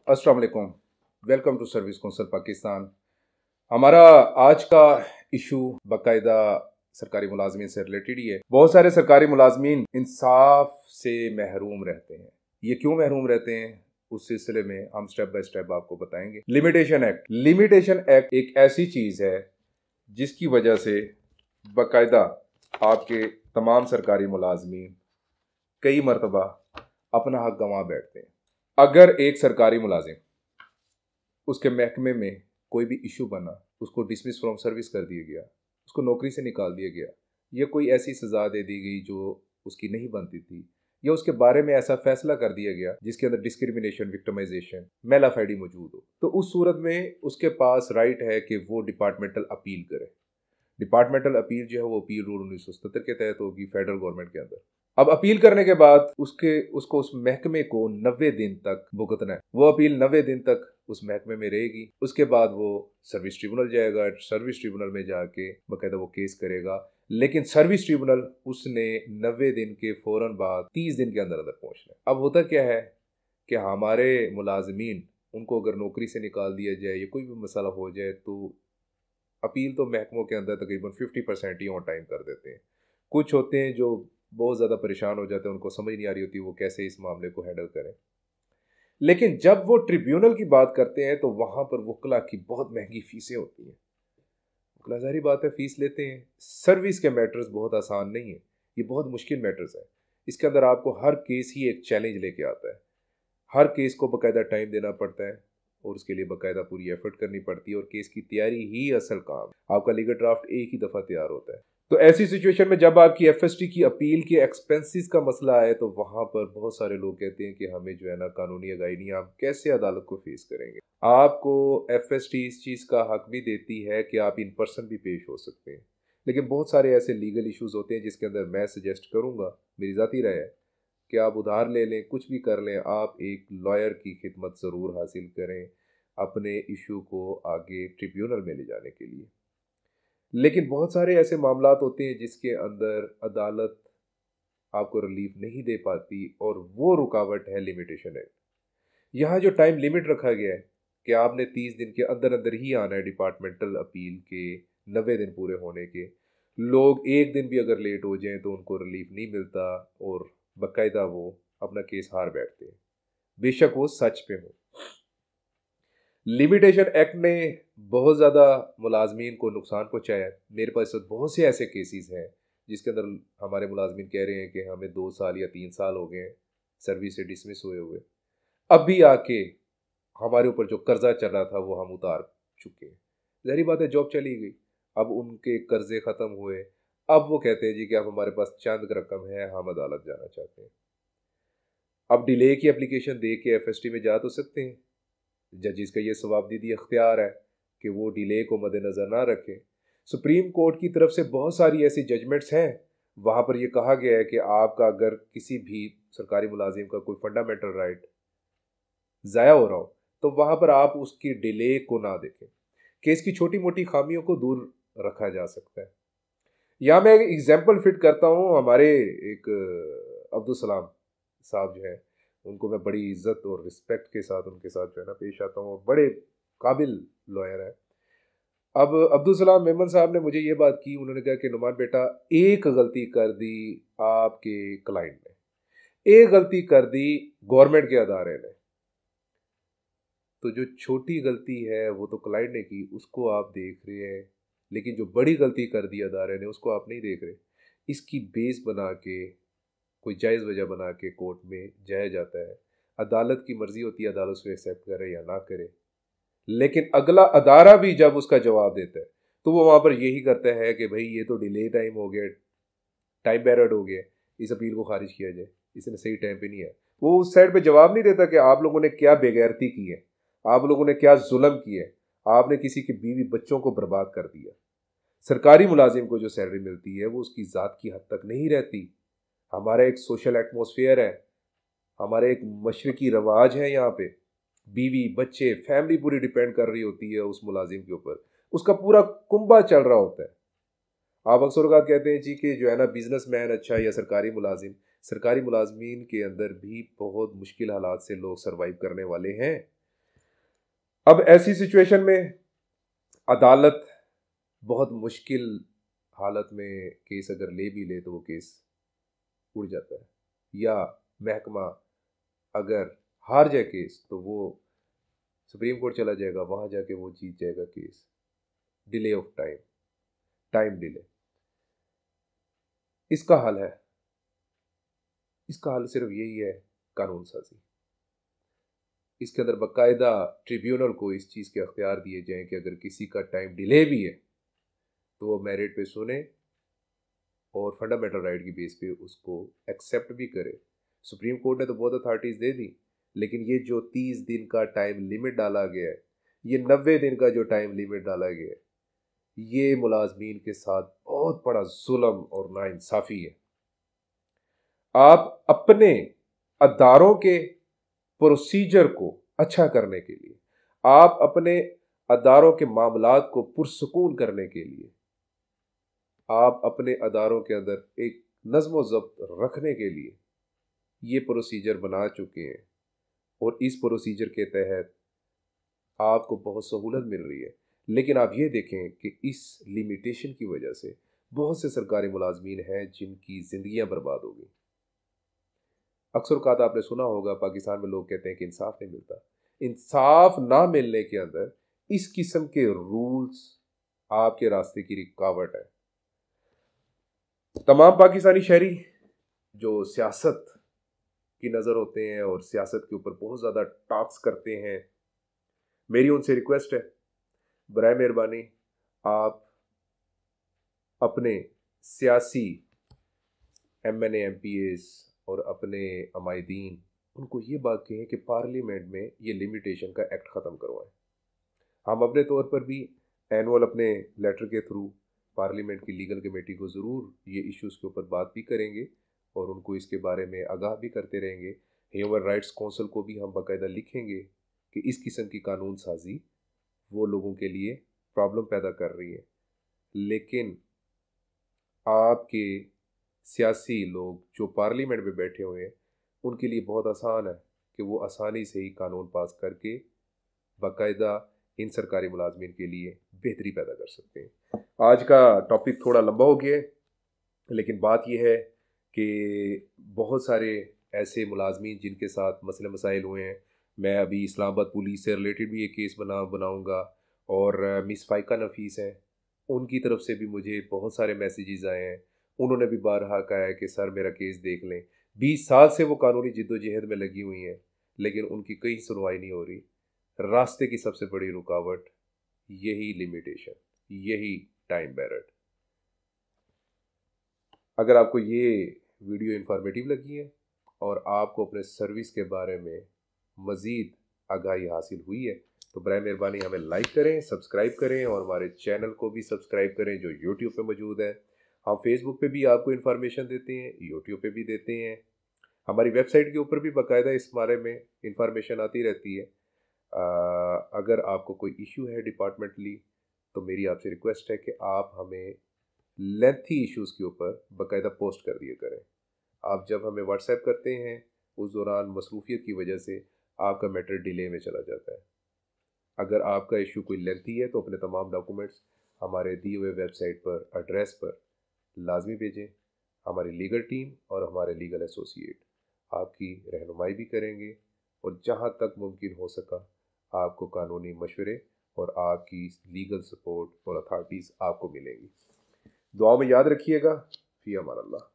अस्सलाम वालेकुम। Welcome to service council Pakistan. हमारा आज का इशू बाकायदा सरकारी मुलाजमीन से रिलेटेड ही है। बहुत सारे सरकारी मुलाजमीन इंसाफ से महरूम रहते हैं। ये क्यों महरूम रहते हैं, उस सिलसिले में हम स्टेप बाय स्टेप आपको बताएंगे। लिमिटेशन एक्ट एक ऐसी चीज है जिसकी वजह से बाकायदा आपके तमाम सरकारी मुलाजमीन कई मरतबा अपना हक गंवा बैठते हैं। अगर एक सरकारी मुलाजिम उसके महकमे में कोई भी इशू बना, उसको डिसमिस फ्रॉम सर्विस कर दिया गया, उसको नौकरी से निकाल दिया गया, या कोई ऐसी सज़ा दे दी गई जो उसकी नहीं बनती थी, या उसके बारे में ऐसा फैसला कर दिया गया जिसके अंदर डिस्क्रिमिनेशन, विक्टिमाइजेशन, मेलाफाइडी मौजूद हो, तो उस सूरत में उसके पास राइट है कि वो डिपार्टमेंटल अपील करे। डिपार्टमेंटल अपील जो है वो अपील रूल 1977 के तहत होगी फेडरल गवर्नमेंट के अंदर। अब अपील करने के बाद उसको उस महकमे को 90 दिन तक भुगतना है। वो अपील 90 दिन तक उस महकमे में रहेगी। उसके बाद वो सर्विस ट्रिब्यूनल जाएगा। सर्विस ट्रिब्यूनल में जाके बाकायदा वो केस करेगा, लेकिन सर्विस ट्रिब्यूनल उसने 90 दिन के फौरन बाद 30 दिन के अंदर अंदर पहुंचना है। अब होता क्या है कि हमारे मुलाजमीन, उनको अगर नौकरी से निकाल दिया जाए या कोई भी मसला हो जाए तो अपील तो महकमों के अंदर तकरीबन 50% ही ऑन टाइम कर देते हैं। कुछ होते हैं जो बहुत ज़्यादा परेशान हो जाते हैं, उनको समझ नहीं आ रही होती वो कैसे इस मामले को हैंडल करें। लेकिन जब वो ट्रिब्यूनल की बात करते हैं तो वहाँ पर वकला की बहुत महंगी फीसें होती हैं। वकला ज़ाहिर बात है फ़ीस लेते हैं। सर्विस के मैटर्स बहुत आसान नहीं है, ये बहुत मुश्किल मैटर्स है। इसके अंदर आपको हर केस ही एक चैलेंज लेके आता है। हर केस को बाकायदा टाइम देना पड़ता है और उसके लिए बाकायदा पूरी एफर्ट करनी पड़ती है, और केस की तैयारी ही असल काम। आपका लीगल ड्राफ्ट एक ही दफ़ा तैयार होता है। तो ऐसी सिचुएशन में जब आपकी एफएसटी की अपील के एक्सपेंसेस का मसला आए तो वहां पर बहुत सारे लोग कहते हैं कि हमें जो है ना कानूनी अगाई नहीं, आप कैसे अदालत को फेस करेंगे। आपको एफएसटी इस चीज़ का हक भी देती है कि आप इन पर्सन भी पेश हो सकते हैं, लेकिन बहुत सारे ऐसे लीगल इश्यूज होते हैं जिसके अंदर मैं सजेस्ट करूंगा, मेरी ज़ाती राय है कि आप उधार ले लें, कुछ भी कर लें, आप एक लॉयर की खिदमत ज़रूर हासिल करें अपने इशू को आगे ट्रिब्यूनल में ले जाने के लिए। लेकिन बहुत सारे ऐसे मामलात होते हैं जिसके अंदर अदालत आपको रिलीफ नहीं दे पाती, और वो रुकावट है लिमिटेशन एक्ट। यहाँ जो टाइम लिमिट रखा गया है कि आपने 30 दिन के अंदर अंदर ही आना है डिपार्टमेंटल अपील के 90 दिन पूरे होने के। लोग एक दिन भी अगर लेट हो जाएं तो उनको रिलीफ नहीं मिलता और बाकायदा वो अपना केस हार बैठते हैं, बेशक वो सच पे हो। लिमिटेशन एक्ट ने बहुत ज़्यादा मुलाजमीन को नुकसान पहुँचाया है। मेरे पास बहुत से ऐसे केसेस हैं जिसके अंदर हमारे मुलाजमीन कह रहे हैं कि हमें 2 साल या 3 साल हो गए हैं सर्विस से डिसमिस हुए हुए, अभी आके हमारे ऊपर जो कर्जा चल रहा था वो हम उतार चुके हैं। ज़ाहिर बात है जॉब चली गई, अब उनके कर्जे ख़त्म हुए, अब वो कहते हैं जी कि अब हमारे पास चंद रकम है, हम अदालत जाना चाहते हैं। अब डिले की एप्लीकेशन दे के एफएसटी में जा तो सकते हैं, जजिस का ये सवाबदीदी अख्तियार है कि वो डिले को मद्देनज़र ना रखें। सुप्रीम कोर्ट की तरफ से बहुत सारी ऐसी जजमेंट्स हैं, वहाँ पर ये कहा गया है कि आपका अगर किसी भी सरकारी मुलाजिम का कोई फंडामेंटल राइट ज़ाया हो रहा हो तो वहाँ पर आप उसकी डिले को ना देखें, केस की छोटी मोटी खामियों को दूर रखा जा सकता है। यहाँ मैं एक एग्जाम्पल फिट करता हूँ। हमारे एक अब्दुल सलाम साहब जो है, उनको मैं बड़ी इज्जत और रिस्पेक्ट के साथ उनके साथ जो है ना पेश आता हूँ, बड़े काबिल लॉयर है। अब अब्दुल सलाम मेमन साहब ने मुझे ये बात की, उन्होंने कहा कि नुमान बेटा, एक गलती कर दी आपके क्लाइंट ने, एक गलती कर दी गवर्नमेंट के अदारे ने, तो जो छोटी गलती है वो तो क्लाइंट ने की, उसको आप देख रहे हैं, लेकिन जो बड़ी गलती कर दी अदारे ने उसको आप नहीं देख रहे। इसकी बेस बना के कोई जायज़ वजह बना के कोर्ट में जाया जाता है। अदालत की मर्जी होती है अदालत उसको एक्सेप्ट करे या ना करे, लेकिन अगला अदारा भी जब उसका जवाब देता है तो वो वहाँ पर यही करता है कि भाई ये तो डिले टाइम हो गया, टाइम बैरड हो गया, इस अपील को खारिज किया जाए, इसने सही टाइम पे नहीं है। वो उस साइड पे जवाब नहीं देता कि आप लोगों ने क्या बेगैरती की है, आप लोगों ने क्या जुल्म किया है, आपने किसी के बीवी बच्चों को बर्बाद कर दिया। सरकारी मुलाजिम को जो सैलरी मिलती है वो उसकी ज़ात की हद तक नहीं रहती। हमारा एक सोशल एटमोसफियर है, हमारे एक मशरकी रवाज है, यहाँ पे बीवी बच्चे फैमिली पूरी डिपेंड कर रही होती है उस मुलाजिम के ऊपर, उसका पूरा कुंबा चल रहा होता है। आप अक्सर औक़ात कहते हैं जी कि जो है ना बिजनेसमैन अच्छा या सरकारी मुलाजिम, सरकारी मुलाजमीन के अंदर भी बहुत मुश्किल हालात से लोग सर्वाइव करने वाले हैं। अब ऐसी सिचुएशन में अदालत बहुत मुश्किल हालत में केस अगर ले भी ले तो वो केस उड़ जाता है, या महकमा अगर हार जाए केस तो वो सुप्रीम कोर्ट चला जाएगा, वहां जाके वो जीत जाएगा case. Delay of time, time delay. इसका हल है, इसका हल सिर्फ यही है, कानून साजी। इसके अंदर बाकायदा ट्रिब्यूनल को इस चीज़ के अख्तियार दिए जाएं कि अगर किसी का टाइम डिले भी है तो वो मेरिट पे सुने और फंडामेंटल राइट की बेस पे उसको एक्सेप्ट भी करे। सुप्रीम कोर्ट ने तो बहुत अथॉरिटीज़ दे दी, लेकिन ये जो 30 दिन का टाइम लिमिट डाला गया है, ये 90 दिन का जो टाइम लिमिट डाला गया है, ये मुलाजमीन के साथ बहुत बड़ा जुल्म और नाइंसाफ़ी है। आप अपने अदारों के प्रोसीजर को अच्छा करने के लिए, आप अपने अदारों के मामलात को पुरसुकून करने के लिए, आप अपने अदारों के अंदर एक नज़्म व ज़ब्त रखने के लिए ये प्रोसीजर बना चुके हैं, और इस प्रोसीजर के तहत आपको बहुत सहूलत मिल रही है। लेकिन आप ये देखें कि इस लिमिटेशन की वजह से बहुत से सरकारी मुलाजमीन हैं जिनकी ज़िंदगियां बर्बाद हो गई। अक्सर औक़ात आपने सुना होगा पाकिस्तान में लोग कहते हैं कि इंसाफ नहीं मिलता। इंसाफ ना मिलने के अंदर इस किस्म के रूल्स आपके रास्ते की रुकावट है। तमाम पाकिस्तानी शहरी जो सियासत की नज़र होते हैं और सियासत के ऊपर बहुत ज़्यादा टॉक्स करते हैं, मेरी उनसे रिक्वेस्ट है, बराए मेहरबानी आप अपने सियासी MNA MPAs और अपने अमायदीन उनको ये बात कहें कि पार्लियामेंट में ये लिमिटेशन का एक्ट ख़त्म करवाएं। हम अपने तौर पर भी एनुअल अपने लेटर के थ्रू पार्लियामेंट की लीगल कमेटी को ज़रूर ये इश्यूज़ के ऊपर बात भी करेंगे और उनको इसके बारे में आगाह भी करते रहेंगे। ह्यूमन राइट्स काउंसिल को भी हम बाकायदा लिखेंगे कि इस किस्म की कानून साजी वो लोगों के लिए प्रॉब्लम पैदा कर रही है। लेकिन आपके सियासी लोग जो पार्लियामेंट में बैठे हुए हैं, उनके लिए बहुत आसान है कि वो आसानी से ही कानून पास करके बाकायदा इन सरकारी मुलाजमीन के लिए बेहतरी पैदा कर सकते हैं। आज का टॉपिक थोड़ा लंबा हो गया है, लेकिन बात यह है कि बहुत सारे ऐसे मुलाजमीन जिनके साथ मसले मसाइल हुए हैं, मैं अभी इस्लामाबाद पुलिस से रिलेटेड भी एक केस बनाऊंगा, और मिस फ़ाइका नफीस हैं, उनकी तरफ से भी मुझे बहुत सारे मैसेजेस आए हैं। उन्होंने भी बारहा कहा है कि सर मेरा केस देख लें। 20 साल से वो कानूनी जिद्दोजहद में लगी हुई हैं, लेकिन उनकी कहीं सुनवाई नहीं हो रही। रास्ते की सबसे बड़ी रुकावट यही लिमिटेशन, यही टाइम बैरर। अगर आपको ये वीडियो इन्फॉर्मेटिव लगी है और आपको अपने सर्विस के बारे में मज़ीद आगाही हासिल हुई है तो बराए मेहरबानी हमें लाइक करें, सब्सक्राइब करें, और हमारे चैनल को भी सब्सक्राइब करें जो यूट्यूब पे मौजूद है। हम फेसबुक पे भी आपको इन्फॉर्मेशन देते हैं, यूट्यूब पे भी देते हैं, हमारी वेबसाइट के ऊपर भी बाकायदा इस बारे में इंफॉर्मेशन आती रहती है। अगर आपको कोई इशू है डिपार्टमेंटली तो मेरी आपसे रिक्वेस्ट है कि आप हमें लेंथी इश्यूज़ के ऊपर बाकायदा पोस्ट कर दिया करें। आप जब हमें व्हाट्सएप करते हैं उस दौरान मसरूफियत की वजह से आपका मैटर डिले में चला जाता है। अगर आपका इशू कोई लेंथी है तो अपने तमाम डॉक्यूमेंट्स हमारे दिए हुए वेबसाइट पर एड्रेस पर लाजमी भेजें। हमारी लीगल टीम और हमारे लीगल एसोसिएट आपकी रहनुमाई भी करेंगे और जहां तक मुमकिन हो सका आपको कानूनी मशवरे और आपकी लीगल सपोर्ट और अथॉरिटीज़ आपको मिलेंगी। दुआ में याद रखिएगा। फ़ी अमान अल्लाह।